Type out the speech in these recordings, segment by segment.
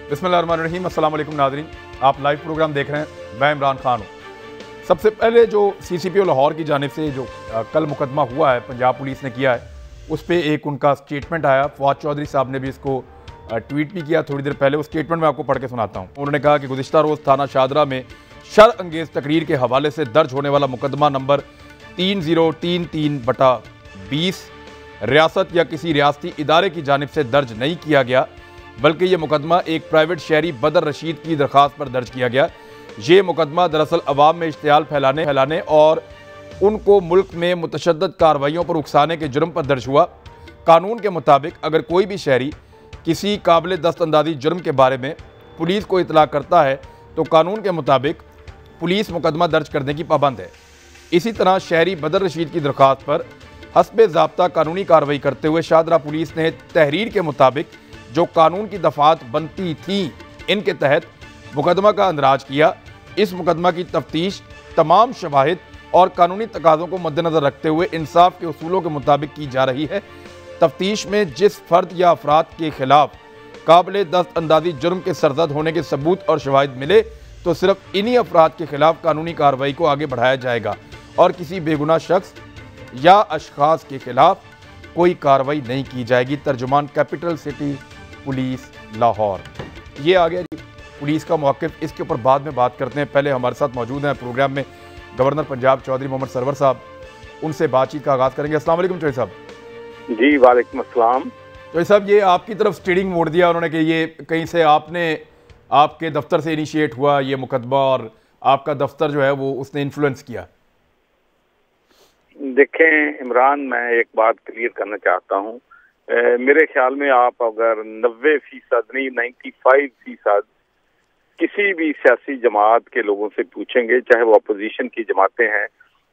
बिस्मिल्लाहिर्रहमानिर्रहीम। अस्सलाम वालेकुम नाज़रीन, आप लाइव प्रोग्राम देख रहे हैं। मैं इमरान खान हूँ। सबसे पहले जो CCPO लाहौर की जानिब से जो कल मुकदमा हुआ है, पंजाब पुलिस ने किया है, उस पर एक उनका स्टेटमेंट आया। फवाद चौधरी साहब ने भी इसको ट्वीट भी किया थोड़ी देर पहले। उस स्टेटमेंट में आपको पढ़ के सुनाता हूँ। उन्होंने कहा कि गुज़िश्ता रोज़ थाना शादरा में शर अंगेज़ तकरीर के हवाले से दर्ज होने वाला मुकदमा नंबर 3033/20 रियासत या किसी रियासती इदारे की जानिब से दर्ज नहीं किया गया, बल्कि ये मुकदमा एक प्राइवेट शहरी बदर रशीद की दरख्वास्त पर दर्ज किया गया। ये मुकदमा दरअसल अवाम में इश्तियाल फैलाने और उनको मुल्क में मुतशद्दद कार्रवाइयों पर उकसाने के जुर्म पर दर्ज हुआ। कानून के मुताबिक अगर कोई भी शहरी किसी काबिल दस्तअंदाजी जुर्म के बारे में पुलिस को इतला करता है तो कानून के मुताबिक पुलिस मुकदमा दर्ज करने की पाबंद है। इसी तरह शहरी बदर रशीद की दरख्वास्त पर हस्बे ज़ाब्ता कानूनी कार्रवाई करते हुए शादरा पुलिस ने तहरीर के मुताबिक जो कानून की दफ़ात बनती थी, इनके तहत मुकदमा का अंदराज किया। इस मुकदमा की तफ्तीश तमाम शवाहिद और कानूनी तकाज़ों को मद्देनज़र रखते हुए इंसाफ के उसूलों के मुताबिक की जा रही है। तफ्तीश में जिस फ़र्द या अफराद के खिलाफ काबिल दस्तअंदाजी जुर्म के सरजद होने के सबूत और शवाहिद मिले तो सिर्फ इन्हीं अफराद के खिलाफ कानूनी कार्रवाई को आगे बढ़ाया जाएगा और किसी बेगुनाह शख्स या अशखास के खिलाफ कोई कार्रवाई नहीं की जाएगी। तर्जुमान कैपिटल सिटी पुलिस लाहौर। ये आ गया जी पुलिस का मौक़िफ़। इसके ऊपर बाद में बात करते हैं। पहले हमारे साथ मौजूद हैं प्रोग्राम में गवर्नर पंजाब चौधरी मोहम्मद सरवर साहब। उनसे बातचीत का आगाज़ करेंगे। अस्सलाम वालेकुम चौधरी साहब। जी वालेकुम अस्सलाम। चौधरी साहब, ये आपकी तरफ स्टीयरिंग मोड़ दिया उन्होंने कि ये कहीं से आपके दफ्तर से इनिशिएट हुआ ये मुकदमा और आपका दफ्तर जो है वो उसने इन्फ्लुएंस किया। देखें इमरान, मैं एक बात क्लियर करना चाहता हूँ। मेरे ख्याल में आप अगर 90% नहीं 95% किसी भी सियासी जमात के लोगों से पूछेंगे, चाहे वो अपोजिशन की जमातें हैं,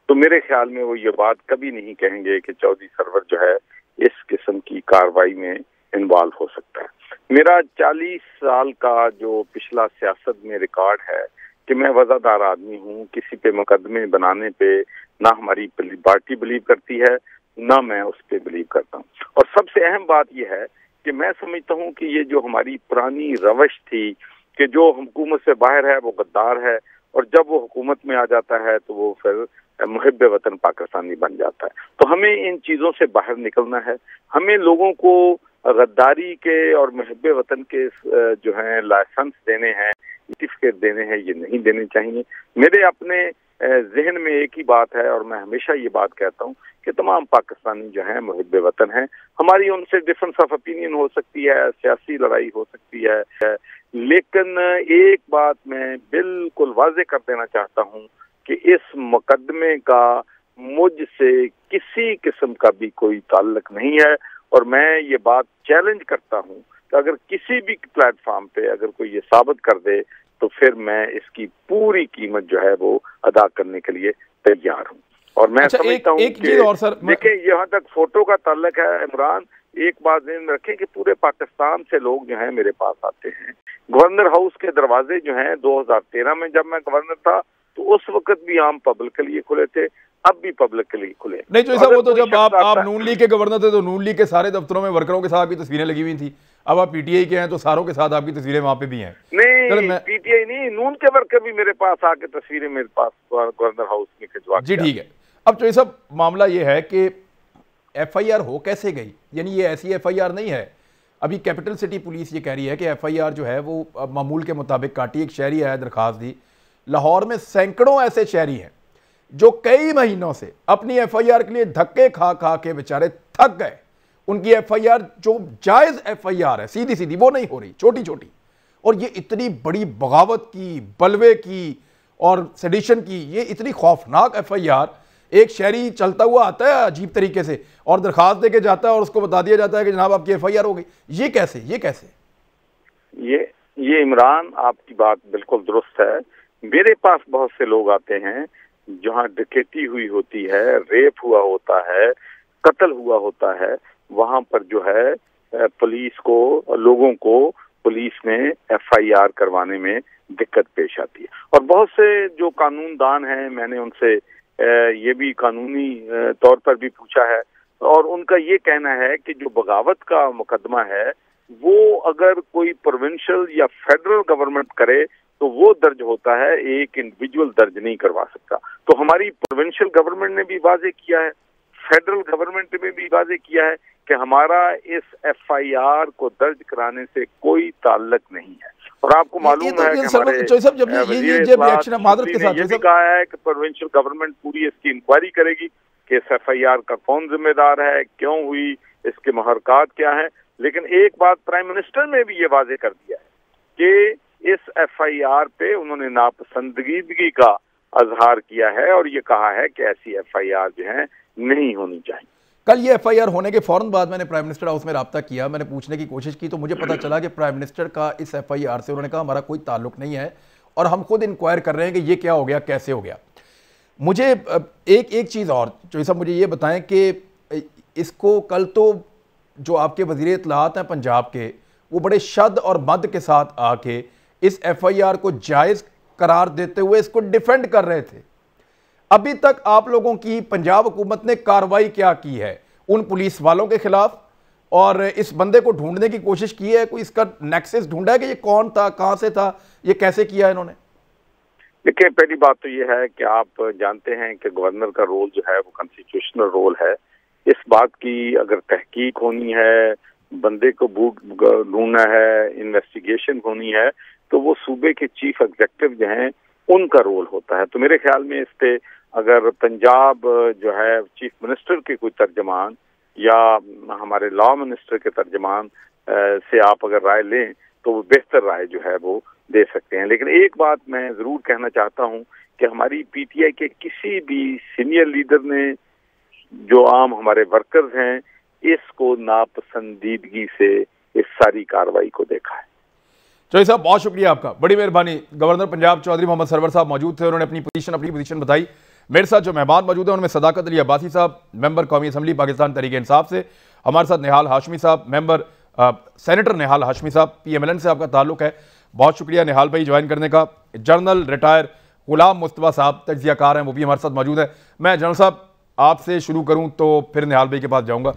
तो मेरे ख्याल में वो ये बात कभी नहीं कहेंगे कि चौधरी सरवर जो है इस किस्म की कार्रवाई में इन्वॉल्व हो सकता है। मेरा 40 साल का जो पिछला सियासत में रिकॉर्ड है कि मैं वज़ादार आदमी हूँ। किसी पे मुकदमे बनाने पे ना हमारी पार्टी बिलीव करती है, ना मैं उस पर बिलीव करता हूँ। और सबसे अहम बात यह है कि मैं समझता हूँ कि ये जो हमारी पुरानी रवश थी कि जो हुकूमत से बाहर है वो गद्दार है और जब वो हुकूमत में आ जाता है तो वो फिर मुहिब्बे वतन पाकिस्तानी बन जाता है। तो हमें इन चीज़ों से बाहर निकलना है। हमें लोगों को गद्दारी के और मुहिब्बे वतन के जो हैं लाइसेंस देने हैं, सर्टिफिकेट देने हैं, ये नहीं देने चाहिए। मेरे अपने जहन में एक ही बात है और मैं हमेशा ये बात कहता हूँ कि तमाम पाकिस्तानी जो हैं मुहिब्बे वतन हैं। हमारी उनसे डिफरेंस ऑफ ओपिनियन हो सकती है, सियासी लड़ाई हो सकती है, लेकिन एक बात मैं बिल्कुल वाज़ेह कर देना चाहता हूँ कि इस मुकदमे का मुझसे किसी किस्म का भी कोई ताल्लुक नहीं है। और मैं ये बात चैलेंज करता हूँ कि अगर किसी भी प्लेटफॉर्म पे अगर कोई ये साबित कर दे तो फिर मैं इसकी पूरी कीमत जो है वो अदा करने के लिए तैयार हूँ। और मैं समझता हूँ कि देखिए, यहाँ तक फोटो का ताल्लुक है इमरान, एक बात ध्यान में रखें कि पूरे पाकिस्तान से लोग जो हैं मेरे पास आते हैं। गवर्नर हाउस के दरवाजे जो हैं 2013 में जब मैं गवर्नर था तो उस वक्त भी आम पब्लिक के लिए खुले थे, अब भी पब्लिक के लिए खुले। नहीं तो ऐसा वो तो जब आप नून लीग के गवर्नर थे तो नून लीग के सारे दफ्तरों में वर्करों के साथ आपकी तस्वीरें लगी हुई थी। अब आप PTI के हैं तो सारों के साथ आपकी तस्वीरें वहां पे भी हैं। नहीं, PTI नहीं, नून के वर्कर भी मेरे पास आके तस्वीरें मेरे पास गवर्नर हाउस में खिंचवा। जी ठीक है। अब तो ये सब मामला ये है कि FIR हो कैसे गई, यानी ये ऐसी FIR नहीं है। अभी कैपिटल सिटी पुलिस ये कह रही है कि FIR जो है वो मामूल के मुताबिक काटी। एक शहरी आया दरखास्त दी। लाहौर में सैकड़ों ऐसे शहरी हैं जो कई महीनों से अपनी FIR के लिए धक्के खा खा के बेचारे थक गए। उनकी FIR जो जायज़ FIR है सीधी सीधी वो नहीं हो रही, छोटी छोटी। और ये इतनी बड़ी बगावत की, बलवे की और सेडिशन की, ये इतनी खौफनाक FIR। एक शहरी चलता हुआ आता है अजीब तरीके से और दरखास्त देके जाता है और उसको बता दिया जाता है कि जनाब आपकी FIR हो गई। ये कैसे ये इमरान, आपकी बात बिल्कुल दुरुस्त है। मेरे पास बहुत से लोग आते हैं जहाँ डकैती हुई होती है, रेप हुआ होता है, कत्ल हुआ होता है, वहां पर जो है पुलिस को, लोगों को पुलिस में FIR करवाने में दिक्कत पेश आती है। और बहुत से जो कानूनदान हैं, मैंने उनसे ये भी कानूनी तौर पर भी पूछा है और उनका ये कहना है कि जो बगावत का मुकदमा है वो अगर कोई प्रोविंशियल या फेडरल गवर्नमेंट करे तो वो दर्ज होता है, एक इंडिविजुअल दर्ज नहीं करवा सकता। तो हमारी प्रोविंशियल गवर्नमेंट ने भी वाजे किया है, फेडरल गवर्नमेंट ने भी वाजे किया है कि हमारा इस एफआईआर को दर्ज कराने से कोई ताल्लुक नहीं है। और आपको मालूम है कि हमारे ये भी कहा है कि प्रोविंशियल गवर्नमेंट पूरी इसकी इंक्वायरी करेगी कि इस एफआईआर का कौन जिम्मेदार है, क्यों हुई, इसके महरकात क्या है। लेकिन एक बात प्राइम मिनिस्टर ने भी ये वाजे कर दिया है कि इस एफआईआर पे उन्होंने नापसंदीदगी का अजहार किया है और ये कहा है कि ऐसी एफआईआर जो है नहीं होनी चाहिए। कल ये एफआईआर होने के फौरन बाद मैंने प्राइम मिनिस्टर हाउस में राब्ता किया, मैंने पूछने की कोशिश की तो मुझे पता चला कि प्राइम मिनिस्टर का इस एफआईआर से, उन्होंने कहा हमारा कोई ताल्लुक नहीं है और हम खुद इंक्वायर कर रहे हैं कि ये क्या हो गया, कैसे हो गया। मुझे एक चीज़ और जो सब मुझे ये बताएं कि इसको कल तो जो आपके वज़ीर इत्तलाआत हैं पंजाब के, वो बड़े शद और मद के साथ आके इस एफआईआर को जायज़ करार देते हुए इसको डिफेंड कर रहे थे। अभी तक आप लोगों की पंजाब हुकूमत ने कार्रवाई क्या की है उन पुलिस वालों के खिलाफ, और इस बंदे को ढूंढने की कोशिश की है, कोई इसका नेक्सस ढूंढा है कि ये कौन था, कहां से था, ये कैसे किया इन्होंने? देखिए, पहली बात तो ये है कि आप जानते हैं कि गवर्नर का रोल जो है वो कॉन्स्टिट्यूशनल रोल है। इस बात की अगर तहकीक होनी है, बंदे को ढूंढना है, इन्वेस्टिगेशन होनी है, तो वो सूबे के चीफ एग्जीक्यूटिव जो हैं उनका रोल होता है। तो मेरे ख्याल में इस पे अगर पंजाब जो है चीफ मिनिस्टर के कोई तर्जमान या हमारे लॉ मिनिस्टर के तर्जमान से आप अगर राय लें तो वो बेहतर राय जो है वो दे सकते हैं। लेकिन एक बात मैं जरूर कहना चाहता हूं कि हमारी पीटीआई के किसी भी सीनियर लीडर ने, जो आम हमारे वर्कर्स हैं, इसको नापसंदीदगी से इस सारी कार्रवाई को देखा है। चौधरी साहब बहुत शुक्रिया आपका, बड़ी मेहरबानी। गवर्नर पंजाब चौधरी मोहम्मद सरवर साहब मौजूद थे, उन्होंने अपनी पोजीशन बताई। मेरे साथ जो मेहमान मौजूद हैं उनमें सदाकत अली अब्बासी साहब, मेंबर कौमी असम्बली पाकिस्तान तहरीक इंसाफ से, हमारे साथ निहाल हाशमी साहब, मेंबर सेनेटर निहाल हाशमी साहब, PMLN से आपका ताल्लुक है, बहुत शुक्रिया निहाल भाई ज्वाइन करने का। जनरल रिटायर गुलाम मुस्तफा साहब तज्जियाकार हैं, वो भी हमारे साथ मौजूद है। मैं जनरल साहब आपसे शुरू करूँ तो फिर निहाल भाई के पास जाऊँगा।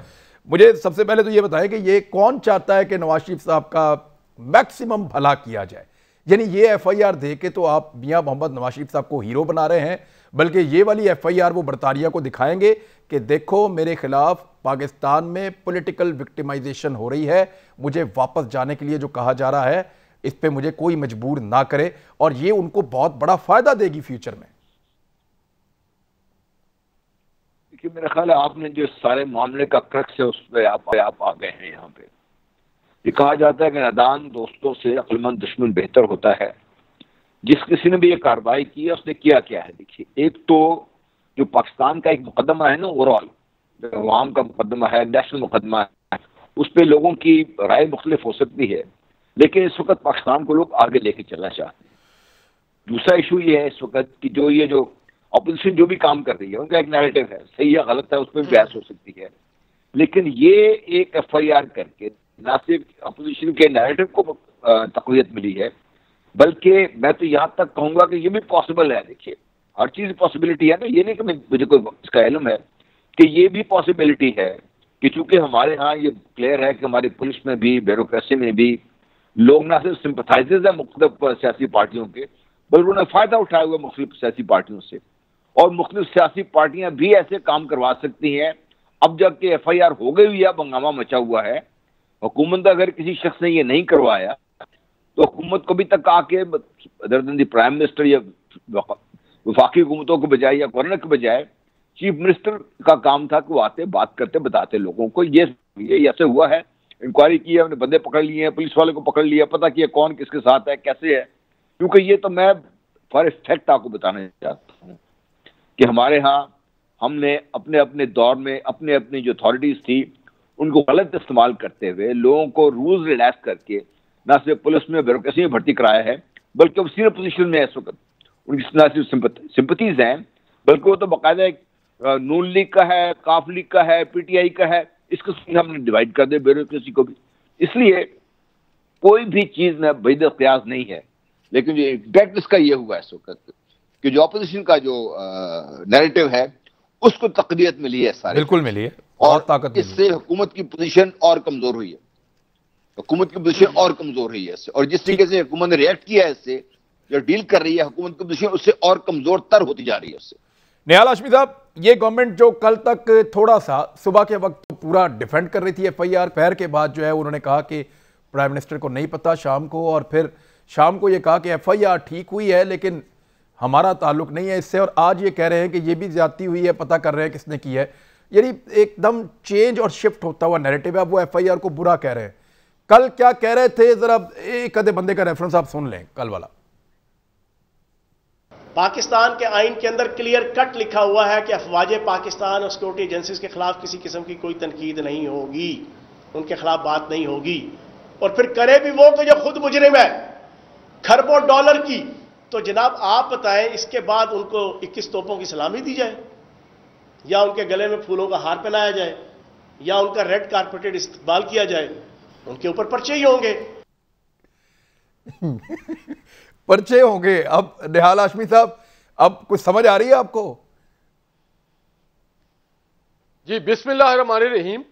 मुझे सबसे पहले तो ये बताएं कि ये कौन चाहता है कि नवाज शरीफ साहब का मैक्सिमम भला किया जाए? यानी ये एफआईआर दे के तो आप मियां मोहम्मद नवाज शरीफ साहब को हीरो बना रहे हैं, बल्कि ये वाली एफआईआर वो बरतानिया को दिखाएंगे कि देखो मेरे खिलाफ पाकिस्तान में पॉलिटिकल विक्टिमाइजेशन हो रही है, मुझे वापस जाने के लिए जो कहा जा रहा है इस पे मुझे कोई मजबूर ना करे, और ये उनको बहुत बड़ा फायदा देगी फ्यूचर में। देखिए, मेरा ख्याल है आपने जो सारे मामले का क्रक्स है उस पर आप आ गए हैं। यहाँ पे ये कहा जाता है कि नादान दोस्तों से अक्लमंद दुश्मन बेहतर होता है। जिस किसी ने भी ये कार्रवाई की है उसने किया क्या है? देखिए, एक तो जो पाकिस्तान का एक मुकदमा है ना, ओवरऑल अवाम का मुकदमा है, नेशनल मुकदमा है, उस पर लोगों की राय मुख्तलिफ हो सकती है, लेकिन इस वक्त पाकिस्तान को लोग आगे लेके चलना चाहते हैं। दूसरा इशू ये है इस वक्त कि जो अपोजिशन जो भी काम कर रही है उनका एक नैरेटिव है, सही या गलत है, उस पर भी बहस हो सकती है। लेकिन ये एक एफआईआर करके ना सिर्फ अपोजिशन के नैरेटिव को तक़वियत मिली है, बल्कि मैं तो यहाँ तक कहूँगा कि ये भी पॉसिबल है। देखिए, हर चीज़ पॉसिबिलिटी है ना, ये नहीं कि मुझे कोई इसका इल्म है कि ये भी पॉसिबिलिटी है कि चूंकि हमारे यहाँ ये क्लियर है कि हमारी पुलिस में भी, ब्यूरोक्रेसी में भी लोग ना सिर्फ सिंपथाइजर्स हैं मुख्तलिफ सियासी पार्टियों के, बल्कि उन्हें फ़ायदा उठाया हुआ मुख्तलिफ सियासी पार्टियों से, और मुख्तलिफ सियासी पार्टियाँ भी ऐसे काम करवा सकती हैं। अब जबकि एफआईआर हो गई हुई है, हंगामा मचा हुआ है, हुकूमत अगर किसी शख्स ने ये नहीं करवाया तो हुकूमत को भी तक आके प्राइम मिनिस्टर या वफाकी हुकूमतों के बजाय या गवर्नर के बजाय चीफ मिनिस्टर का काम था कि वो आते, बात करते, बताते लोगों को ये ऐसे हुआ है, इंक्वायरी की है, हमने बंदे पकड़ लिए हैं, पुलिस वाले को पकड़ लिया, पता किया कौन किसके साथ है, कैसे है। क्योंकि ये तो मैं फॉर फैक्ट आपको बताना चाहता हूँ कि हमारे यहाँ हमने अपने अपने दौर में अपने अपनी जो अथॉरिटीज़ थी उनको गलत इस्तेमाल करते हुए लोगों को रूल्स रिलैक्स करके ना सिर्फ पुलिस में, ब्यूरोक्रेसी में भर्ती कराया है, बल्कि वो सीनियर पोजीशन में है इस वक्त। उनकी ना सिर्फ सिंपथीज हैं, बल्कि वो तो बाकायदा एक नून लीग का है, काफ लीग का है, पीटीआई का है, इसको हमने डिवाइड कर दिया ब्यूरोक्रेसी को भी। इसलिए कोई भी चीज़ में बैद क़यास नहीं है, लेकिन जो इम्पैक्ट इसका ये हुआ है इस वक्त कि जो अपोजिशन का जो नैरेटिव है उसको तक़वियत मिली है, सारी बिल्कुल मिली है, और ताकत इससे हुकूमत की पोजीशन और कमजोर हुई है। हुकूमत की पोजीशन और कमजोर रही है इससे, और जिस तरीके से हुकूमत ने रिएक्ट किया है इससे, जो डील कर रही है हुकूमत की पोजीशन उससे और कमजोर तर होती जा रही है उससे। निहाल हाशमी साहब, ये गवर्नमेंट जो कल तक थोड़ा सा सुबह के वक्त तो पूरा डिफेंड कर रही थी एफआईआर, पैर के बाद जो है उन्होंने कहा कि प्राइम मिनिस्टर को नहीं पता शाम को, और फिर शाम को ये कहा कि एफआईआर ठीक हुई है लेकिन हमारा ताल्लुक नहीं है इससे, और आज ये कह रहे हैं कि ये भी ज्यादती हुई है, पता कर रहे हैं किसने की है। यानी एकदम चेंज और शिफ्ट होता हुआ नैरेटिव है। अब वो एफआईआर को बुरा कह रहे हैं, कल क्या कह रहे थे, जरा एक आधे बंदे का रेफरेंस आप सुन लें कल वाला। पाकिस्तान के आइन के अंदर क्लियर कट लिखा हुआ है कि अफवाज पाकिस्तान और सिक्योरिटी एजेंसीज के खिलाफ किसी किस्म की कोई तनकीद नहीं होगी, उनके खिलाफ बात नहीं होगी, और फिर करे भी वो कि जो खुद मुजरिम है खरबों डॉलर की, तो जनाब आप बताएं इसके बाद उनको 21 तोपों की सलामी दी जाए, या उनके गले में फूलों का हार पहनाया जाए, या उनका रेड कारपेटेड इस्तकबाल किया जाए? उनके ऊपर पर्चे ही होंगे। पर्चे होंगे। अब निहाल हाशमी साहब, अब कुछ समझ आ रही है आपको? जी बिस्मिल्लाहिर्रहमानिर्रहीम।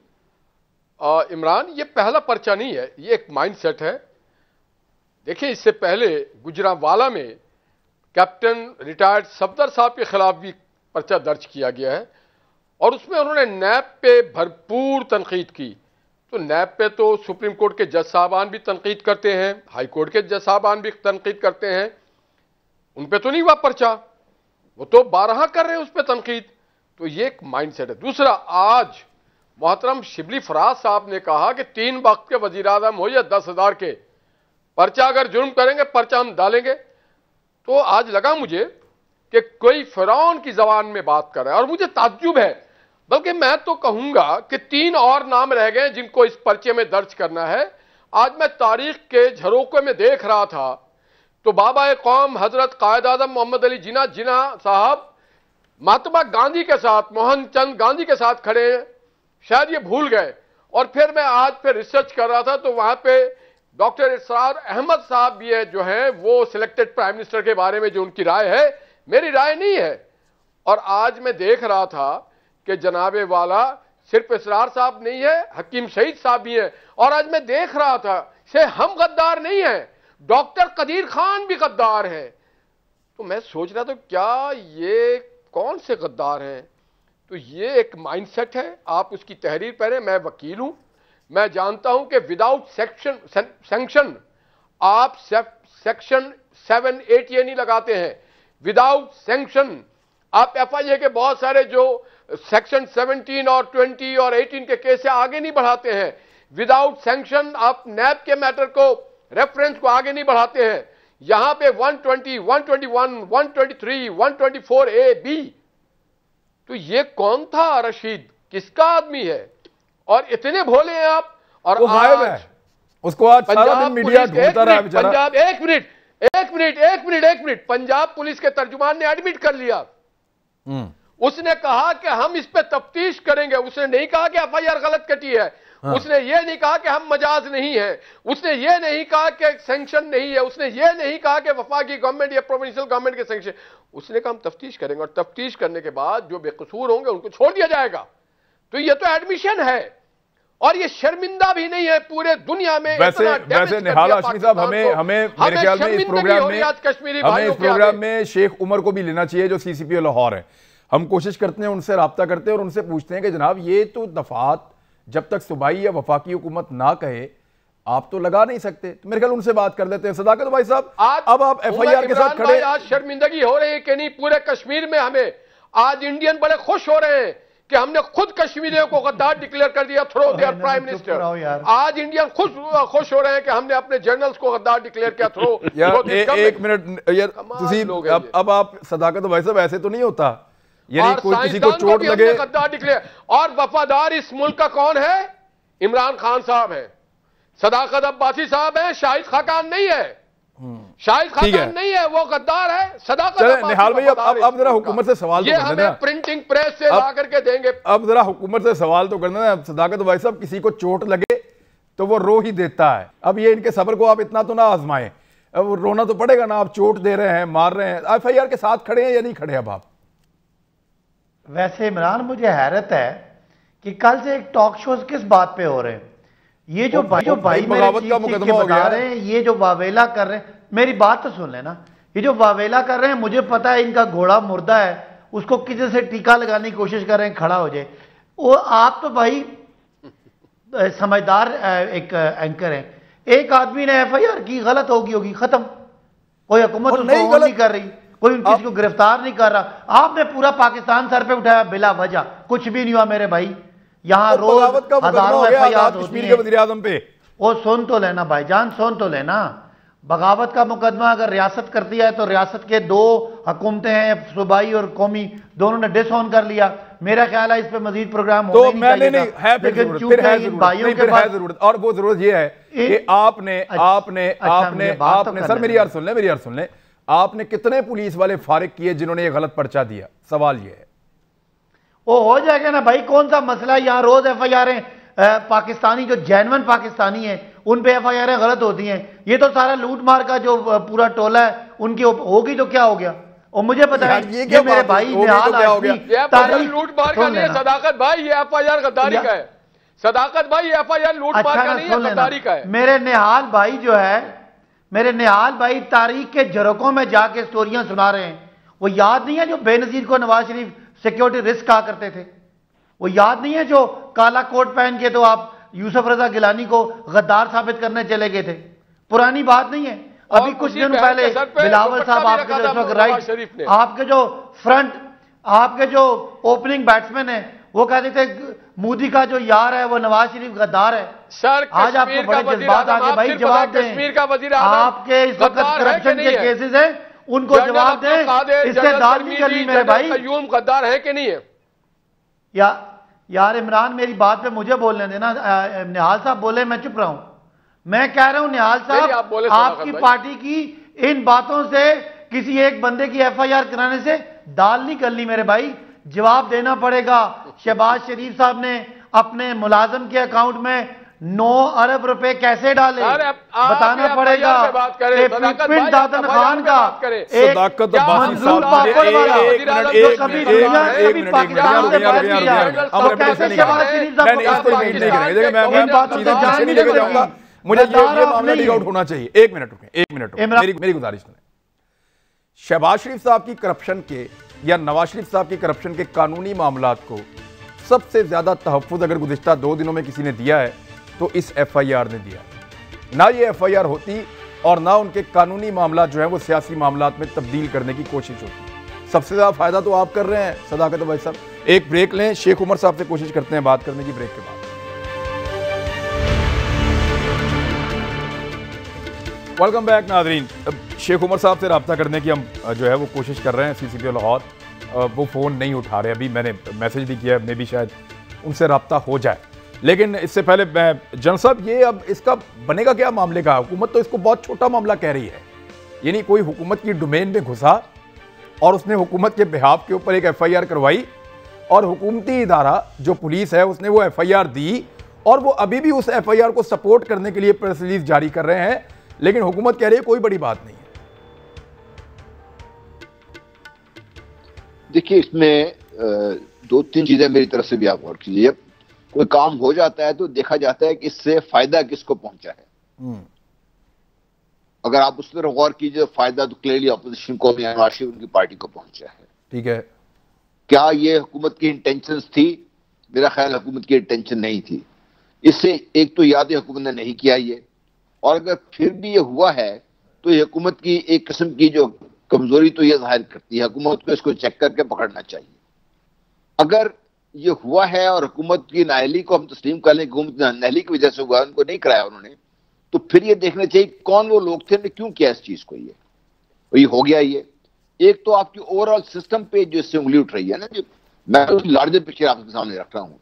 इमरान, ये पहला पर्चा नहीं है, ये एक माइंडसेट है। देखिए, इससे पहले गुजरांवाला में कैप्टन रिटायर्ड सफदर साहब के खिलाफ भी पर्चा दर्ज किया गया है, और उसमें उन्होंने नैब पे भरपूर तनकीद की। तो नैब पे तो सुप्रीम कोर्ट के जज साहबान भी तनकीद करते हैं, हाई कोर्ट के जज साहबान भी तनकीद करते हैं, उन पे तो नहीं हुआ पर्चा, वो तो 12 कर रहे हैं उस पर तनकीद। तो ये एक माइंडसेट है। दूसरा, आज मोहतरम शिबली फराज साहब ने कहा कि 3 वक्त के वजीर आज़म हो या 10,000 के, पर्चा अगर जुर्म करेंगे पर्चा हम डालेंगे। तो आज लगा मुझे कि कोई फिरौन की जबान में बात कर रहा है, और मुझे ताज्जुब है, बल्कि मैं तो कहूंगा कि 3 और नाम रह गए जिनको इस पर्चे में दर्ज करना है। आज मैं तारीख के झरोखे में देख रहा था तो बाबा कौम हजरत कायद आजम मोहम्मद अली जिन्ना साहब महात्मा गांधी के साथ, मोहनचंद गांधी के साथ खड़े हैं, शायद ये भूल गए। और फिर मैं आज फिर रिसर्च कर रहा था तो वहां पे डॉक्टर इसरार अहमद साहब भी है, जो है वो सिलेक्टेड प्राइम मिनिस्टर के बारे में जो उनकी राय है, मेरी राय नहीं है। और आज मैं देख रहा था कि जनाबे वाला सिर्फ इसरार साहब नहीं है, हकीम शहीद साहब भी है। और आज मैं देख रहा था से हम गद्दार नहीं है, डॉक्टर कदीर खान भी गद्दार है। तो मैं सोच रहा था क्या ये कौन से गद्दार हैं? तो ये एक माइंडसेट है। आप उसकी तहरीर पढ़ें। मैं वकील हूं, मैं जानता हूं कि विदाउट सैंक्शन आप सेक्शन 7-8 ये नहीं लगाते हैं। विदाउट सैंक्शन आप एफआईए के बहुत सारे जो सेक्शन 17 और 20 और 18 के केस से आगे नहीं बढ़ाते हैं। विदाउट सैंक्शन आप नैब के मैटर को, रेफरेंस को आगे नहीं बढ़ाते हैं। यहां पे 120, 121, 123, 124A-B, तो ये कौन था रशीद, किसका आदमी है? और इतने भोले हैं आप। और वो गायब है, उसको आज सारा दिन मीडिया ढूंढता रहा बेचारा। पंजाब, एक मिनट, पंजाब पुलिस के तर्जुमान ने एडमिट कर लिया। उसने कहा कि हम इस पे तफ्तीश करेंगे। उसने नहीं कहा कि एफआईआर गलत कटी है। हाँ। उसने ये नहीं कहा कि हम मजाज नहीं है। उसने ये नहीं कहा कि सैंक्शन नहीं है। उसने ये नहीं कहा कि वफाकी गवर्नमेंट या प्रोविंशियल गवर्नमेंट के सैंक्शन। उसने कहा हम तफ्तीश करेंगे, और तफ्तीश करने के बाद जो बेकसूर होंगे उनको छोड़ दिया जाएगा। तो ये तो एडमिशन है, और ये शर्मिंदा भी नहीं है पूरे दुनिया में। वैसे निहाल हाशमी साहब, हमें मेरे ख्याल में इस प्रोग्राम में शेख उमर को भी लेना चाहिए जो CCPO लाहौर है। हम कोशिश करते हैं, उनसे राब्ता करते हैं और उनसे पूछते हैं कि जनाब ये तो दफात जब तक सूबाई या वफाकी हुकूमत ना कहे आप तो लगा नहीं सकते। तो मेरे ख्याल उनसे बात कर लेते हैं। सदाकत भाई साहब, अब आप FIR के साथ खड़े। आज शर्मिंदगी हो रही है कि नहीं पूरे कश्मीर में? हमें आज इंडियन बड़े खुश हो रहे हैं कि हमने खुद कश्मीरियों को गद्दार डिक्लेयर कर दिया थ्रू देयर प्राइम मिनिस्टर। आज इंडियन खुश हो रहे हैं कि हमने अपने जनरल्स को गद्दार डिक्लेयर किया थ्रू। एक मिनट यार, अब आप सदाकत भाई साहब, ऐसे तो नहीं होता, यानी कोई किसी को चोट लगे गद्दार डिक्लेयर। और वफादार इस मुल्क का कौन है? इमरान खान साहब है, सदाकत अब्बासी साहब है, शाहिद खाकान नहीं है। शाहिद खाकान नहीं है, वो गद्दार है। सदाकत निहाल भाई, अब जरा हुकूमत से सवाल तो करने देना, प्रिंटिंग प्रेस से ला करके देंगे। अब जरा हुकूमत से सवाल तो करना है। सदाकत भाई साहब, किसी को चोट लगे तो वो रो ही देता है। अब ये इनके सब्र को आप इतना तो ना आजमाएं, अब रोना तो पड़ेगा ना। आप चोट दे रहे हैं, मार रहे हैं, FIR के साथ खड़े हैं या नहीं खड़े? अब आप वैसे इमरान, मुझे हैरत है कि कल से एक टॉक शोज किस बात पे हो रहे हैं। ये जो भाई बगावत का मुकदमा हो गया रहे हैं, ये जो वावेला कर रहे हैं, मेरी बात तो सुन लेना, ये जो वावेला कर रहे हैं, मुझे पता है इनका घोड़ा मुर्दा है, उसको किसी से टीका लगाने की कोशिश कर रहे हैं, खड़ा हो जाए। वो आप तो भाई समझदार एक एंकर हैं। एक आदमी ने एफआईआर की, गलत होगी, खत्म। कोई हुकूमत उसको नहीं कर रही, कोई किसी को गिरफ्तार नहीं कर रहा। आपने पूरा पाकिस्तान सर पे उठाया बिला वजह, कुछ भी नहीं हुआ मेरे भाई। यहाँ रोज हजारों एफआईआर होती है वज़ीर आज़म पे। वो सुन तो लेना भाईजान, सुन तो लेना। बगावत का मुकदमा अगर रियासत करती है तो रियासत के दो हुकूमतें हैं, सूबाई और कौमी, दोनों ने डिसऑन कर लिया। मेरा ख्याल है इस पे मजीद प्रोग्राम तो मैंने नहीं है, लेकिन चूंकि भाइयों के पास जरूरत, और वो जरूरत ये है कि आपने सर मेरी यार सुन ले, आपने कितने पुलिस वाले फारिग किए जिन्होंने ये गलत पर्चा दिया? सवाल ये है। वो हो जाएगा ना भाई, कौन सा मसला? यहाँ रोज एफआईआर पाकिस्तानी जो जेन्युइन पाकिस्तानी है उन पे एफआईआर गलत होती हैं। ये तो सारा लूट मार का जो पूरा टोला है उनकी होगी तो क्या हो गया? और मुझे पता है ये मेरे भाई निहाल लूट मार का नहीं है सदाकत भाई, ये एफआईआर गद्दारी का है। सदाकत भाई ये एफआईआर लूट मार का नहीं है, गद्दारी का है। मेरे निहाल भाई जो है, मेरे निहाल भाई तारीख के झरोकों में जाके स्टोरियां सुना रहे हैं। वो याद नहीं है जो बेनजीर को नवाज शरीफ सिक्योरिटी रिस्क कहा करते थे? वो याद नहीं है जो काला कोट पहन के तो आप यूसुफ रजा गिलानी को गद्दार साबित करने चले गए थे? पुरानी बात नहीं है। अभी कुछ दिन पहले बिलावल साहब आपके जो राइट, आपके जो फ्रंट, आपके जो ओपनिंग बैट्समैन है, वो कहते थे मोदी का जो यार है वो नवाज शरीफ गद्दार है। सर आज आपको बड़े जज्बात आगे भाई जवाब दें। आपके इस वक्त करप्शन के केसेस हैं, उनको जवाब दें। इससे दाल नहीं करनी मेरे भाई। गद्दार है कि नहीं है? यार इमरान मेरी बात पे मुझे बोलने देना। निहाल साहब बोले, मैं चुप रहा हूं। मैं कह रहा हूं निहाल साहब, आपकी पार्टी की इन बातों से किसी एक बंदे की एफआईआर कराने से दाल नहीं करनी मेरे भाई। जवाब देना पड़ेगा। शहबाज शरीफ साहब ने अपने मुलाजिम के अकाउंट में 9 अरब रुपए कैसे डाले, बताना पड़ेगा। पिन दादन खान का एक मंजूर पापड़ वाला जो कभी दुनिया में कभी पाकिस्तान से बात किया, तो कैसे शहबाज शरीफ साहब इन बातों से जान नहीं लेगा? मुझे ये मामला डिग आउट होना चाहिए। एक मिनट रुके, मेरी गुजारिश सुने। शहबाज शरीफ साहब की करप्शन के या नवाज शरीफ साहब की करप्शन के कानूनी मामलात को सबसे ज्यादा तहफ्फुज अगर गुज़िश्ता 2 दिनों में किसी ने दिया है तो इस एफआईआर ने दिया। ना ये एफआईआर होती और ना उनके कानूनी मामला जो है वो सियासी मामलात में तब्दील करने की कोशिश होती। सबसे ज्यादा फायदा तो आप कर रहे हैं सदाकत भाई साहब। एक ब्रेक लें, शेख उमर साहब से कोशिश करते हैं बात करने की ब्रेक के बाद। वेलकम बैक नाजरीन। शेख उमर साहब से रब्ता करने की हम जो है वो कोशिश कर रहे हैं। CCP लाहौर वो फ़ोन नहीं उठा रहे। अभी मैंने मैसेज भी किया, मे भी शायद उनसे रब्ता हो जाए। लेकिन इससे पहले जनरल साहब, ये अब इसका बनेगा क्या मामले का? हुकूमत तो इसको बहुत छोटा मामला कह रही है, यानी कोई हुकूमत की डोमेन में घुसा और उसने हुकूमत के बिहाफ के ऊपर एक एफआईआर करवाई और हुकूमती इदारा जो पुलिस है उसने वो एफआईआर दी और वो अभी भी उस एफआईआर को सपोर्ट करने के लिए प्रेस रिलीज जारी कर रहे हैं। लेकिन हुकूमत कह रही है कोई बड़ी बात नहीं है। देखिए, इसमें 2-3 चीजें मेरी तरफ से भी आप गौर कीजिए। कोई काम हो जाता है तो देखा जाता है कि इससे फायदा किसको पहुंचा है। अगर आप उस पर गौर कीजिए, फायदा तो क्लियरली अपोजिशन को, नवाज शरीफ उनकी पार्टी को पहुंचा है। ठीक है, क्या ये हुकूमत की इंटेंशन थी? मेरा ख्याल हुकूमत की इंटेंशन नहीं थी। इससे एक तो याद हुकूमत ने नहीं किया ये, और अगर फिर भी ये हुआ है तो ये हुकूमत की एक किस्म की जो कमजोरी तो ये जाहिर करती है। हुकूमत को इसको चेक करके पकड़ना चाहिए। अगर ये हुआ है और हुकूमत की नाअहली को हम तस्लीम कर लें, हुकूमत नाअहली की वजह से हुआ, उनको नहीं कराया उन्होंने, तो फिर ये देखना चाहिए कौन वो लोग थे, क्यों किया इस चीज को। ये हो गया। ये एक तो आपकी ओवरऑल सिस्टम पे जो इससे उंगली उठ रही है ना, जो मैं तो लार्जर पिक्चर आपके सामने रख रहा हूं।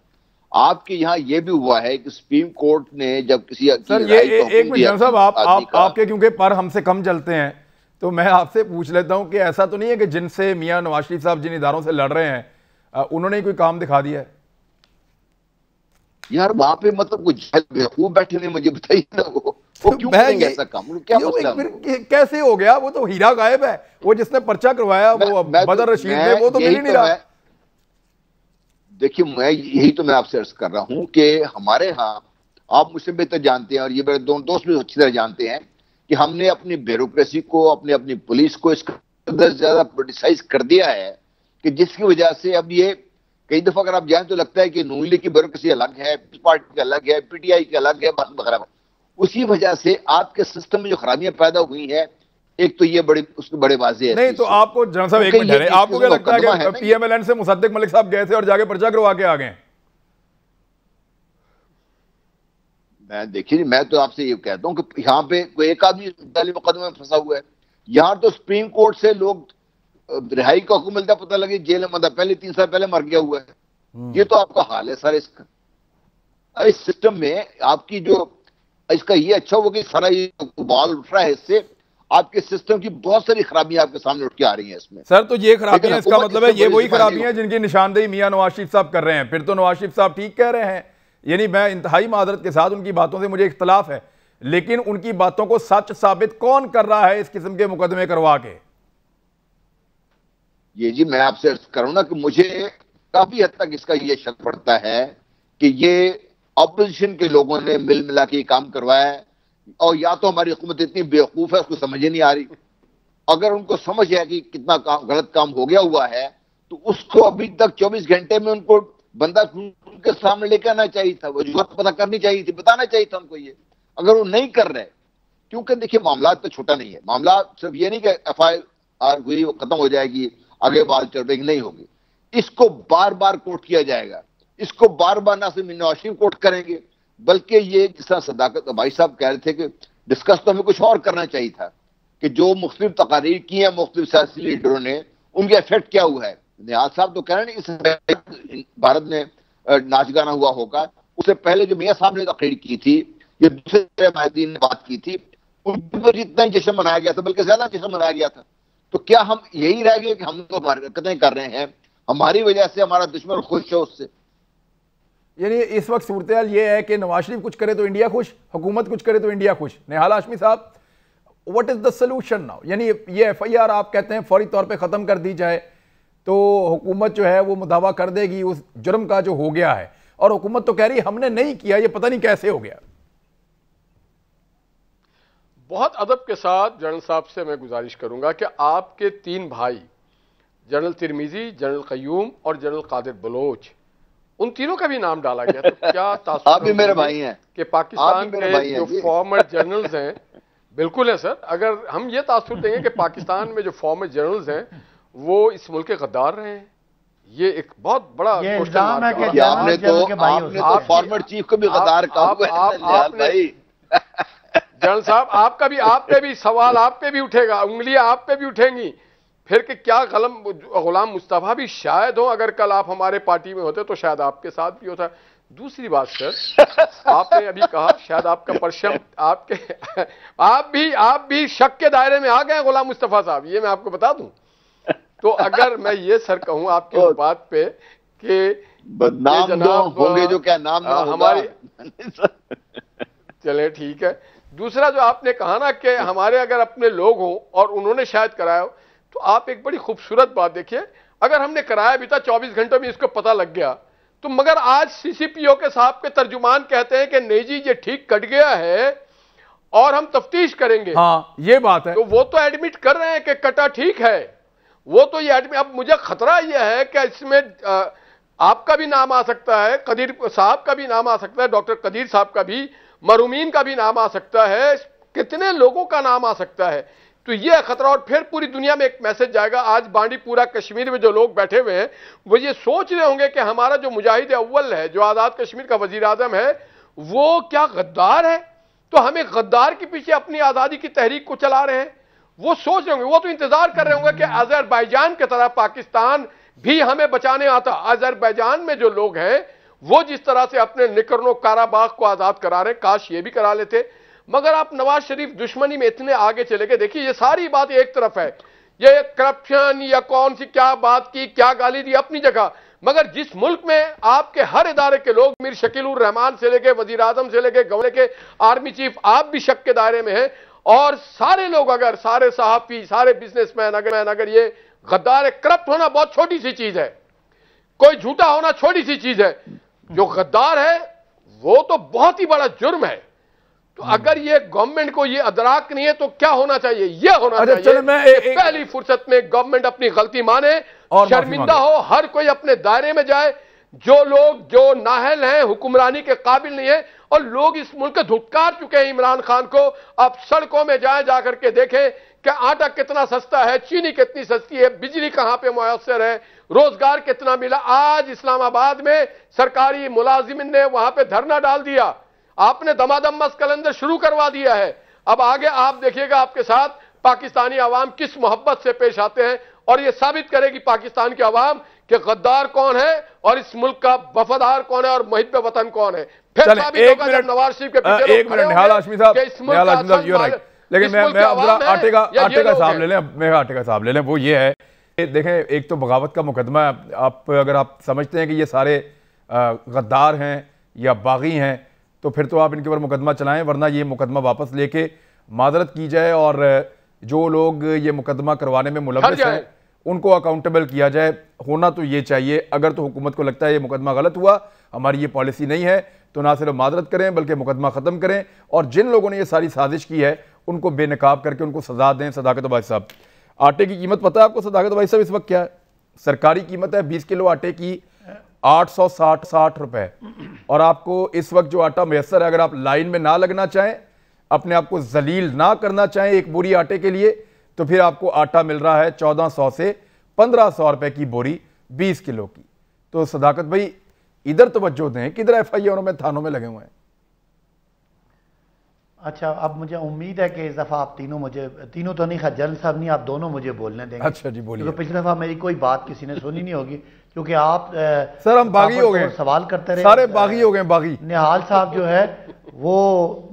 आपके यहाँ ये भी हुआ है कि सुप्रीम कोर्ट ने जब किसी सर ये एक मिनट साहब, आपके क्योंकि पर हमसे कम चलते हैं तो मैं आपसे पूछ लेता हूं कि ऐसा तो नहीं है कि जिनसे मियां नवाज शरीफ साहब जिन इदारों से लड़ रहे हैं उन्होंने कोई काम दिखा दिया है? यार वहां पे मतलब कुछ बेवकूफ बैठे नहीं, मुझे बताइए ना वो क्यों करेंगे ऐसा काम? क्या मसला कैसे हो गया? वो तो हीरा गायब है, वो जिसने पर्चा करवाया वो बदर रशीद है, वो तो मिल ही नहीं रहा। देखिए, मैं यही तो मैं आपसे अर्ज कर रहा हूं कि हमारे यहाँ आप मुझसे बेहतर जानते हैं और ये मेरे दोनों दोस्त भी अच्छी तरह जानते हैं कि हमने अपनी ब्यूरोक्रेसी को, अपनी पुलिस को इस कदर ज्यादा पोलिटिसाइज कर दिया है कि जिसकी वजह से अब ये कई दफा अगर आप जाएं तो लगता है कि नून लीग की ब्यूरोक्रेसी अलग है, पार्टी की अलग है, पीटीआई की अलग है, वगैरह। उसी वजह से आपके सिस्टम में जो खराबियां पैदा हुई हैं, एक तो ये उसके बड़े वाजे है। नहीं तो आपको जनरल साहब एक मिनट, आपको क्या लगता है कि पीएमएलएन से मुसद्दिक मलिक साहब गए थे और जाके पर्चा करवा के आ गए? देखिए, मैं तो आपसे ये कहता हूं कि यहाँ पे कोई एक आदमी मुकदमे में फंसा हुआ है। यहाँ तो सुप्रीम कोर्ट से लोग रिहाई का हुक्म मिलता, पता लगे जेल में मतलब पहले 3 साल पहले मर गया हुआ है। ये तो आपका हाल है सर इसका। इस सिस्टम में आपकी जो इसका ये अच्छा होगा कि सारा ये बॉल उठ रहा है, इससे आपके सिस्टम की बहुत सारी खराबियां आपके सामने उठ के आ रही हैं इसमें। सर तो ये खराबियां, इसका मतलब है ये वही खराबियां जिनकी निशानदेही मियां नवाज शरीफ साहब कर रहे हैं। फिर तो नवाज शरीफ साहब ठीक कह रहे हैं, यानी मैं इंतहाई मादरत के साथ उनकी बातों से मुझे इख्तलाफ है, लेकिन उनकी बातों को सच साबित कौन कर रहा है इस किस्म के मुकदमे करवा के? ये जी मैं आपसे अर्ज करूं ना कि मुझे काफी हद तक इसका ये शक पड़ता है कि ये ऑपोजिशन के लोगों ने मिल मिला के काम करवाया है, और या तो हमारी हुकूमत इतनी बेवकूफ है उसको समझ ही नहीं आ रही। अगर उनको समझ है कि कितना गलत काम हो गया हुआ है तो उसको अभी तक 24 घंटे में उनको बंदा उनके सामने लेकर आना चाहिए था, वजूहत पता करनी चाहिए थी, बताना चाहिए था उनको ये। अगर वो नहीं कर रहे, क्योंकि देखिए मामला तो छोटा नहीं है, मामला सिर्फ ये नहीं कि FIR हुई वो खत्म हो जाएगी, आगे बाल चढ़ेगी, नहीं होगी। इसको बार बार कोर्ट किया जाएगा, इसको बार बार ना सिर्फ नवाज शरीफ कोर्ट करेंगे, बल्कि ये जिस तरह सदाकत भाई साहब कह रहे थे कि डिस्कस तो हमें कुछ और करना चाहिए था कि जो मुख्तलिफ तकारीर की है मुख्तलिफ सियासी लीडरों ने, उनके इफेक्ट क्या हुआ है। नियाज साहब तो कह रहे हैं इस भारत में नाच गाना हुआ होगा, उससे पहले जो मियां साहब ने तकरीर की थी, ये दूसरे माहिदीन ने बात की थी, उन पर जितना जश्न मनाया गया था बल्कि ज्यादा जश्न मनाया गया था। तो क्या हम यही रह गए कि हम तो हरकतें कर रहे हैं, हमारी वजह से हमारा दुश्मन खुश है उससे? यानी इस वक्त सूरत ये है कि नवाज शरीफ कुछ करे तो इंडिया खुश, हुकूमत कुछ करे तो इंडिया खुश। निहाल हाशमी साहब, what is the solution now? यानी ये FIR आप कहते हैं फौरी तौर पे खत्म कर दी जाए तो हुकूमत जो है वो मुदावा कर देगी उस जुर्म का जो हो गया है, और हुकूमत तो कह रही है हमने नहीं किया, ये पता नहीं कैसे हो गया। बहुत अदब के साथ जनरल साहब से मैं गुजारिश करूंगा कि आपके 3 भाई जनरल तिरमिजी, जनरल कयूम और जनरल कादिर बलोच, उन तीनों का भी नाम डाला गया, तो क्या तासुर आप भी मेरे भाई हैं कि पाकिस्तान के जो फॉर्मर जनरल्स हैं, बिल्कुल है सर, अगर हम ये तासुर देंगे कि पाकिस्तान में जो फॉर्मर जनरल्स हैं वो इस मुल्क के गद्दार रहे हैं, ये एक बहुत बड़ा इल्जाम है कि आपने तो फॉर्मर चीफ को भी गद्दार कहा भाई। जनरल साहब आप पे भी सवाल आप पे भी उठेगा, उंगलियां आप पे भी उठेंगी फिर कि क्या गुलाम मुस्तफा भी शायद हो, अगर कल आप हमारे पार्टी में होते तो शायद आपके साथ भी होता। दूसरी बात सर, आपने अभी कहा शायद आपका परचम आपके आप भी शक के दायरे में आ गए गुलाम मुस्तफा साहब, ये मैं आपको बता दूं। तो अगर मैं ये सर कहूं आपकी बात पे कि बदनाम होंगे जो क्या नाम ना हमारी चले ठीक है। दूसरा जो आपने कहा ना कि हमारे अगर अपने लोग हों और उन्होंने शायद कराया हो, तो आप एक बड़ी खूबसूरत बात देखिए, अगर हमने कराया भी था 24 घंटों में इसको पता लग गया, तो मगर आज CCPO के साहब के तर्जुमान कहते हैं कि नहीं जी ये ठीक कट गया है और हम तफ्तीश करेंगे। हाँ ये बात है, तो वो तो एडमिट कर रहे हैं कि कटा ठीक है, वो तो ये एडमिट। अब मुझे खतरा यह है कि इसमें आपका भी नाम आ सकता है, कदीर साहब का भी नाम आ सकता है, डॉक्टर कदीर साहब का भी, मरूमीन का भी नाम आ सकता है, कितने लोगों का नाम आ सकता है। तो यह खतरा, और फिर पूरी दुनिया में एक मैसेज जाएगा। आज बांडीपुरा कश्मीर में जो लोग बैठे हुए हैं वो ये सोच रहे होंगे कि हमारा जो मुजाहिद अव्वल है, जो आज़ाद कश्मीर का वजीर आज़म है, वो क्या गद्दार है, तो हमें गद्दार के पीछे अपनी आज़ादी की तहरीक को चला रहे हैं। वो सोच रहे होंगे, वो तो इंतजार कर रहे होंगे कि अजरबैजान की तरह पाकिस्तान भी हमें बचाने आता। अजरबैजान में जो लोग हैं वो जिस तरह से अपने निकरनो काराबाग को आजाद करा रहे, काश ये भी करा लेते। मगर आप नवाज शरीफ दुश्मनी में इतने आगे चले गए। देखिए ये सारी बात एक तरफ है, ये करप्शन या कौन सी क्या बात की, क्या गाली दी अपनी जगह, मगर जिस मुल्क में आपके हर इदारे के लोग, मीर शकील उर रहमान से लेके वजीर आजम से लेके गवर्नर के आर्मी चीफ, आप भी शक के दायरे में हैं, और सारे लोग, अगर सारे सहाफी, सारे बिजनेसमैन अगर ये गद्दार है, करप्ट होना बहुत छोटी सी चीज है, कोई झूठा होना छोटी सी चीज है, जो गद्दार है वो तो बहुत ही बड़ा जुर्म है। तो अगर ये गवर्नमेंट को ये अदराक नहीं है तो क्या होना चाहिए? ये होना चाहिए कि पहली फुर्सत में गवर्नमेंट अपनी गलती माने और शर्मिंदा हो, हर कोई अपने दायरे में जाए। जो लोग जो नाहल हैं, हुक्मरानी के काबिल नहीं है, और लोग इस मुल्क को धुतकार चुके हैं इमरान खान को, अब सड़कों में जाए जाकर के देखें कि आटा कितना सस्ता है, चीनी कितनी सस्ती है, बिजली कहां पे मुयस्सर है, रोजगार कितना मिला। आज इस्लामाबाद में सरकारी मुलाजिमिन ने वहां पे धरना डाल दिया, आपने दमादम मस्त कलंदर शुरू करवा दिया है। अब आगे आप देखिएगा आपके साथ पाकिस्तानी अवाम किस मोहब्बत से पेश आते हैं, और ये साबित करेगी पाकिस्तान की अवाम कि गद्दार कौन है और इस मुल्क का वफादार कौन है और मुहिब वतन कौन है। फिर साबित होगा जब नवाज शरीफ के पीछे एक मिनट निहाल हाशमी साहब, लेकिन मैं आटे का हिसाब ले लें, मैं आटे का हिसाब ले लें। वो ये है, देखें, एक तो बगावत का मुकदमा, आप अगर आप समझते हैं कि ये सारे गद्दार हैं या बागी हैं तो फिर तो आप इनके ऊपर मुकदमा चलाएं, वरना ये मुकदमा वापस लेके माजरत की जाए और जो लोग ये मुकदमा करवाने में मुलव्वस हैं उनको अकाउंटेबल किया जाए। होना तो ये चाहिए। अगर तो हुकूमत को लगता है ये मुकदमा गलत हुआ, हमारी ये पॉलिसी नहीं है, तो ना सिर्फ माजरत करें बल्कि मुकदमा ख़त्म करें, और जिन लोगों ने ये सारी साजिश की है उनको बेनकाब करके उनको सजा दें। सदाकत भाई साहब, आटे की कीमत पता है आपको सदाकत भाई साहब इस वक्त क्या है? सरकारी कीमत है 20 किलो आटे की 860 रुपए, और आपको इस वक्त जो आटा मैसर है, अगर आप लाइन में ना लगना चाहें, अपने आप को जलील ना करना चाहें एक बोरी आटे के लिए, तो फिर आपको आटा मिल रहा है 1400 से 1500 रुपए की बोरी 20 किलो की। तो सदाकत भाई इधर तवज्जो दें, किधर FIR में थानों में लगे हुए हैं। अच्छा, अब मुझे उम्मीद है कि इस दफ़ा आप तीनों तो नहीं, जनरल साहब नहीं, आप दोनों मुझे बोलने देंगे। अच्छा जी, बोलिए। क्योंकि पिछली दफ़ा मेरी कोई बात किसी ने सुनी नहीं होगी, क्योंकि आप सर हम बागी हो गए, सवाल करते रहे, सारे बागी हो गए। बागी निहाल साहब जो है वो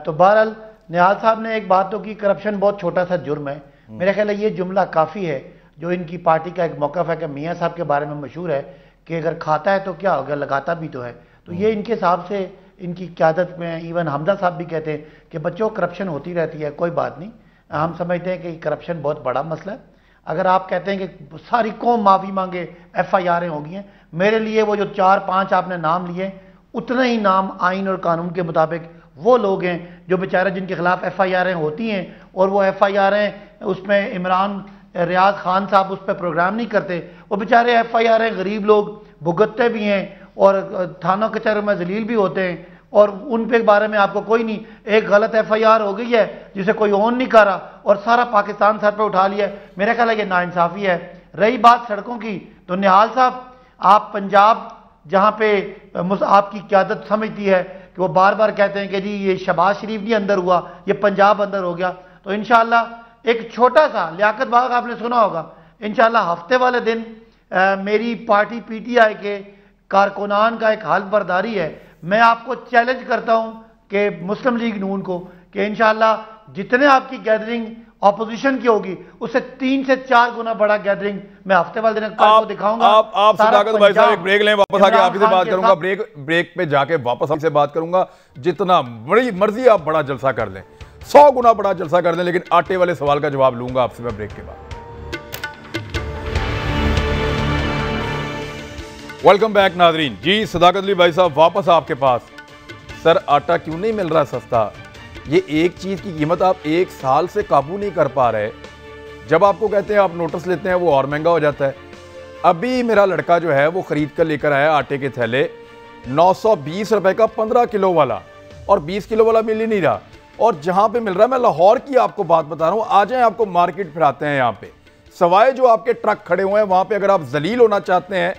तो बहरहाल निहाल साहब ने एक बात तो की, करप्शन बहुत छोटा सा जुर्म है। मेरा ख्याल है ये जुमला काफ़ी है जो इनकी पार्टी का एक मौक़िफ़ है कि मियाँ साहब के बारे में मशहूर है कि अगर खाता है तो क्या हो गया, लगाता भी तो है। तो ये इनके हिसाब से इनकी क़यादत में, इवन हमदा साहब भी कहते हैं कि बच्चों करप्शन होती रहती है, कोई बात नहीं। हम समझते हैं कि करप्शन बहुत बड़ा मसला है। अगर आप कहते हैं कि सारी कौम माफ़ी मांगे, FIR होगी हैं, मेरे लिए वो जो 4-5 आपने नाम लिए उतने ही नाम आइन और कानून के मुताबिक वो लोग हैं जो बेचारे जिनके खिलाफ FIR होती हैं, और वो FIR उसमें इमरान रियाज खान साहब उस पर प्रोग्राम नहीं करते, वो बेचारे FIR गरीब लोग भुगतते भी हैं और थानों कचहरों में जलील भी होते हैं, और उन पे बारे में आपको कोई नहीं। एक गलत FIR हो गई है जिसे कोई ऑन नहीं कर रहा और सारा पाकिस्तान सर पे उठा लिया है। मेरा ख्याल है ये नाइंसाफ़ी है। रही बात सड़कों की, तो निहाल साहब आप पंजाब जहाँ पे आपकी क़यादत समझती है कि वो बार बार कहते हैं कि जी ये शहबाज शरीफ नहीं अंदर हुआ, ये पंजाब अंदर हो गया, तो इंशाअल्लाह एक छोटा सा लियाकत बाग आपने सुना होगा, इंशाअल्लाह हफ्ते वाले दिन मेरी पार्टी PTI के कारकुनान का एक हल्फ बर्दारी है। मैं आपको चैलेंज करता हूं कि मुस्लिम लीग नून को कि इंशाअल्लाह जितने आपकी गैदरिंग ऑपोजिशन की होगी उससे 3 से 4 गुना बड़ा गैदरिंग मैं हफ्ते वाले दिन को दिखाऊंगा। आप सदाकत भाई साहब एक ब्रेक लें, वापस आके आपसे बात करूंगा। ब्रेक पे जाके वापस आपसे बात करूंगा। जितना बड़ी मर्जी आप बड़ा जलसा कर लें, 100 गुना बड़ा जलसा कर दें, लेकिन आटे वाले सवाल का जवाब लूंगा आपसे मैं ब्रेक के बाद। वेलकम बैक नाजरीन। जी सदाकत अली भाई साहब वापस आपके पास। सर आटा क्यों नहीं मिल रहा सस्ता? ये एक चीज की कीमत आप 1 साल से काबू नहीं कर पा रहे। जब आपको कहते हैं आप नोटिस लेते हैं वो और महंगा हो जाता है। अभी मेरा लड़का जो है वो खरीद कर लेकर आया आटे के थैले 920 रुपए का 15 किलो वाला, और 20 किलो वाला मिल ही नहीं रहा। और जहां पे मिल रहा है, मैं लाहौर की आपको बात बता रहा हूं, आ जाएं आपको मार्केट फिराते हैं। यहाँ पे सवाए जो आपके ट्रक खड़े हुए हैं वहां पे अगर आप जलील होना चाहते हैं,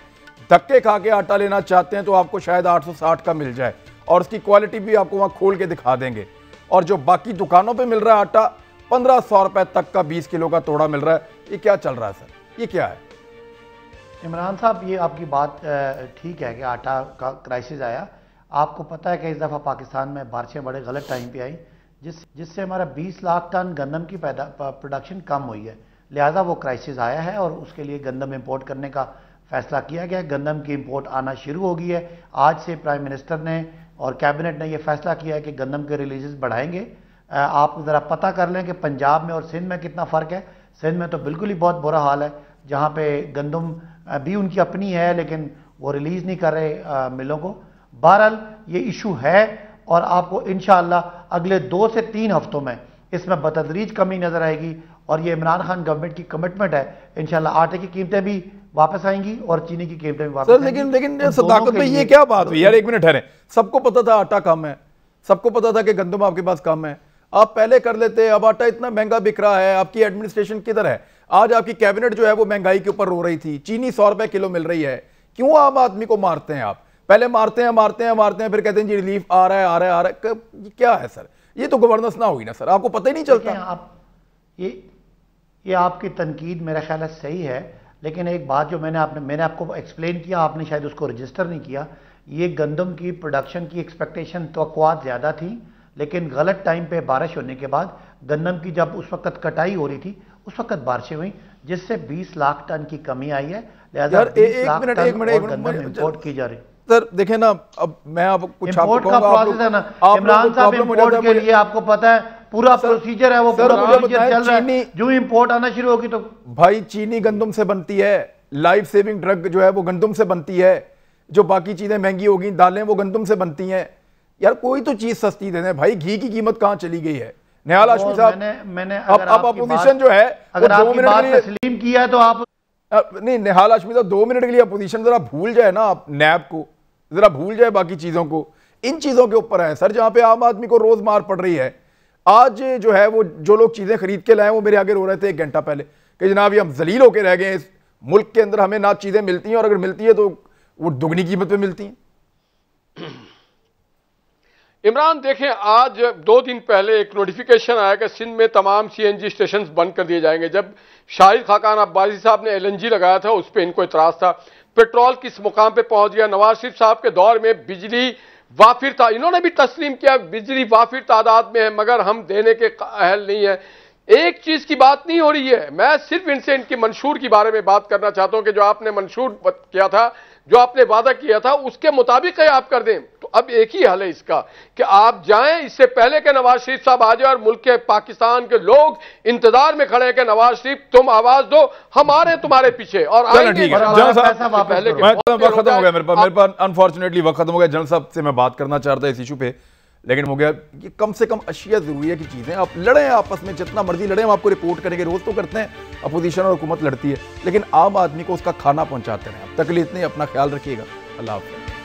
धक्के खा के आटा लेना चाहते हैं, तो आपको शायद 860 का मिल जाए, और उसकी क्वालिटी भी आपको वहां खोल के दिखा देंगे। और जो बाकी दुकानों पे मिल रहा है आटा 1500 रुपए तक का 20 किलो का तोड़ा मिल रहा है। ये क्या चल रहा है सर, ये क्या है? इमरान साहब ये आपकी बात ठीक है कि आटा का क्राइसिस आया। आपको पता है कि इस दफ़ा पाकिस्तान में बारिशें बड़े गलत टाइम पे आई, जिससे हमारा 20 लाख टन गंदम की प्रोडक्शन कम हुई है, लिहाजा वो क्राइसिस आया है और उसके लिए गंदम इंपोर्ट करने का फैसला किया गया। गंदम की इंपोर्ट आना शुरू हो गई है। आज से प्राइम मिनिस्टर ने और कैबिनेट ने यह फैसला किया है कि गंदम के रिलीजेस बढ़ाएंगे। आप ज़रा पता कर लें कि पंजाब में और सिंध में कितना फ़र्क है। सिंध में तो बिल्कुल ही बहुत बुरा हाल है, जहाँ पे गंदम भी उनकी अपनी है लेकिन वो रिलीज़ नहीं कर रहे मिलों को। बहरहाल ये इशू है और आपको इंशाअल्लाह अगले 2 से 3 हफ्तों में इसमें बतदरीज कमी नजर आएगी और ये इमरान खान गवर्नमेंट की कमिटमेंट है, इंशाल्लाह आटे की कीमतें भी वापस आएंगी और चीनी की कीमतें भी वापस आएंगी। लेकिन सदाकत भाई ये क्या बात हुई यार, एक मिनट ठहरें। सबको पता था आटा कम है, सबको पता था कि गंदम आपके पास कम है, आप पहले कर लेते। अब आटा इतना महंगा बिक रहा है, आपकी एडमिनिस्ट्रेशन किधर है? आज आपकी कैबिनेट जो है वो महंगाई के ऊपर रो रही थी, चीनी 100 रुपए किलो मिल रही है, क्यों आम आदमी को मारते हैं आप? पहले मारते हैं फिर कहते हैं जी रिलीफ आ रहा है। क्या है सर, ये तो गवर्नेंस ना हुई ना सर, आपको पता ही नहीं चलता। आप ये आपकी तनकीद मेरा ख्याल है सही है, लेकिन एक बात जो मैंने आपको एक्सप्लेन किया, आपने शायद उसको रजिस्टर नहीं किया। ये गंदम की प्रोडक्शन की एक्सपेक्टेशन तवक्कुआत ज़्यादा थी, लेकिन गलत टाइम पे बारिश होने के बाद गंदम की जब उस वक्त कटाई हो रही थी उस वक्त बारिशें हुई, जिससे 20 लाख टन की कमी आई है। लिहाजा 20 लाख टन गंदम इंपोर्ट की जा रही। सर देखें ना, अब मैं आपको कुछ इंपोर्ट का प्रोसेस है ना इमरान साहब, इंपोर्ट के लिए आपको पता है पूरा प्रोसीजर है, वो पूरा प्रोसीजर चल रहा है। जो इंपोर्ट आना शुरू होगी तो भाई चीनी गंदम से बनती है, लाइफ सेविंग ड्रग जो है वो गंदम से बनती है, जो बाकी चीजें महंगी होगी, दालें वो गंदम से बनती हैं। यार कोई तो चीज सस्ती दे दें भाई। घी की कीमत कहां चली गई है? निहाल हाशमी साहब, मैंने अब अपोजिशन जो है अगर आपकी बात तस्लीम किया है तो आप नहीं, निहाल हाशमी साहब 2 मिनट के लिए अपोजिशन जरा भूल जाए ना, आप नैब को जरा भूल जाए, बाकी चीजों को, इन चीजों के ऊपर है सर जहां पे आम आदमी को रोज मार पड़ रही है। आज जो है वो जो लोग चीजें खरीद के लाए वो मेरे आगे रो रहे थे 1 घंटा पहले कि जनाब ये हम जलील होके रह गए, इस मुल्क के अंदर हमें ना चीजें मिलती हैं और अगर मिलती है तो वो दुगनी कीमत पे मिलती हैं। इमरान देखें, आज 2 दिन पहले एक नोटिफिकेशन आया कि सिंध में तमाम सीएनजी स्टेशन बंद कर दिए जाएंगे। जब शाहिद खाकान अब्बासी साहब ने एलएनजी लगाया था उस पर इनको इतराज था। पेट्रोल किस मुकाम पे पहुंच गया। नवाज शरीफ साहब के दौर में बिजली वाफिर था, इन्होंने भी तस्लीम किया बिजली वाफिर तादाद में है, मगर हम देने के अहल नहीं है। एक चीज की बात नहीं हो रही है, मैं सिर्फ इनसे इनकी मंशूर के बारे में बात करना चाहता हूं कि जो आपने मंशूर किया था, जो आपने वादा किया था, उसके मुताबिक है आप कर दें। तो अब एक ही हल है इसका कि आप जाएं, इससे पहले के नवाज शरीफ साहब आ जाए और मुल्क के पाकिस्तान के लोग इंतजार में खड़े हैं कि नवाज शरीफ तुम आवाज दो, हमारे तुम्हारे पीछे और आएंगे। पहले वक्त खत्म हो गया मेरे पास अनफॉर्चुनेटली वक्त खत्म हो गया। जनरल साहब से मैं बात करना चाह रहा था इस इशू पे, लेकिन हो गया कि कम से कम अशिया जरूरी है कि चीजें आप लड़ें, आपस में जितना मर्जी लड़ें, हम आपको रिपोर्ट करेंगे, रोज तो करते हैं, अपोजिशन और हुकूमत लड़ती है, लेकिन आम आदमी को उसका खाना पहुंचाते रहें। तकलीफ नहीं, अपना ख्याल रखिएगा। अल्लाह हाफ़िज़।